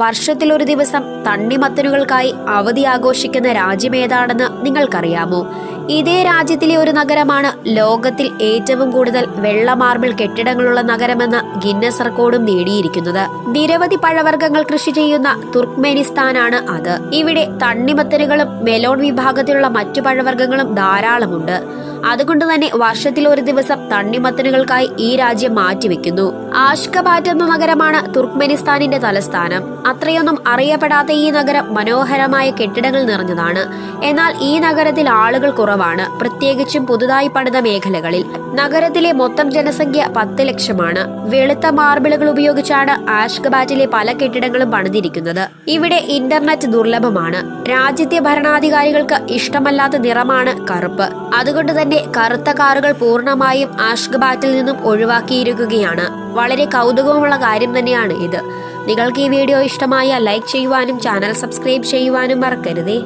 വർഷത്തിലൊരു ദിവസം തണ്ണിമത്തനുകൾക്കായി അവധി ആഘോഷിക്കുന്ന രാജ്യമേതാണെന്ന് നിങ്ങൾക്കറിയാമോ? ഇതേ രാജ്യത്തിലെ ഒരു നഗരമാണ് ലോകത്തിൽ ഏറ്റവും കൂടുതൽ വെള്ള മാർബിൾ കെട്ടിടങ്ങളുള്ള നഗരമെന്ന ഗിന്നസ് റെക്കോർഡും നേടിയിരിക്കുന്നത്. നിരവധി പഴവർഗ്ഗങ്ങൾ കൃഷി ചെയ്യുന്ന തുർക്ക്മെനിസ്ഥാനാണ് അത്. ഇവിടെ തണ്ണിമത്തനുകളും മെലോൺ വിഭാഗത്തിലുള്ള മറ്റു പഴവർഗ്ഗങ്ങളും ധാരാളമുണ്ട്. അതുകൊണ്ട് തന്നെ വർഷത്തിൽ ഒരു ദിവസം തണ്ണിമത്തനുകൾക്കായി ഈ രാജ്യം മാറ്റിവെക്കുന്നു. ആഷ്കബാറ്റ് എന്ന നഗരമാണ് തുർക്ക്മെനിസ്ഥാനിന്റെ തലസ്ഥാനം. അത്രയൊന്നും അറിയപ്പെടാത്ത ഈ നഗരം മനോഹരമായ കെട്ടിടങ്ങൾ നിറഞ്ഞതാണ്. എന്നാൽ ഈ നഗരത്തിൽ ആളുകൾ കുറവാണ്, പ്രത്യേകിച്ചും പുതുതായി പണിത മേഖലകളിൽ. നഗരത്തിലെ മൊത്തം ജനസംഖ്യ 10 ലക്ഷമാണ്. വെളുത്ത മാർബിളുകൾ ഉപയോഗിച്ചാണ് ആഷ്കബാറ്റിലെ പല കെട്ടിടങ്ങളും പണിതിരിക്കുന്നത്. ഇവിടെ ഇന്റർനെറ്റ് ദുർലഭമാണ്. രാജ്യത്തെ ഭരണാധികാരികൾക്ക് ഇഷ്ടമല്ലാത്ത നിറമാണ് കറുപ്പ്. അതുകൊണ്ട് തന്നെ കറുത്ത കാറുകൾ പൂർണ്ണമായും ആഷ്കബാറ്റിൽ നിന്നും ഒഴിവാക്കിയിരിക്കുകയാണ്. വളരെ കൗതുകമുള്ള കാര്യം തന്നെയാണ് ഇത്. നിങ്ങൾക്ക് ഈ വീഡിയോ ഇഷ്ടമായാൽ ലൈക്ക് ചെയ്യുവാനും ചാനൽ സബ്സ്ക്രൈബ് ചെയ്യുവാനും മറക്കരുതേ.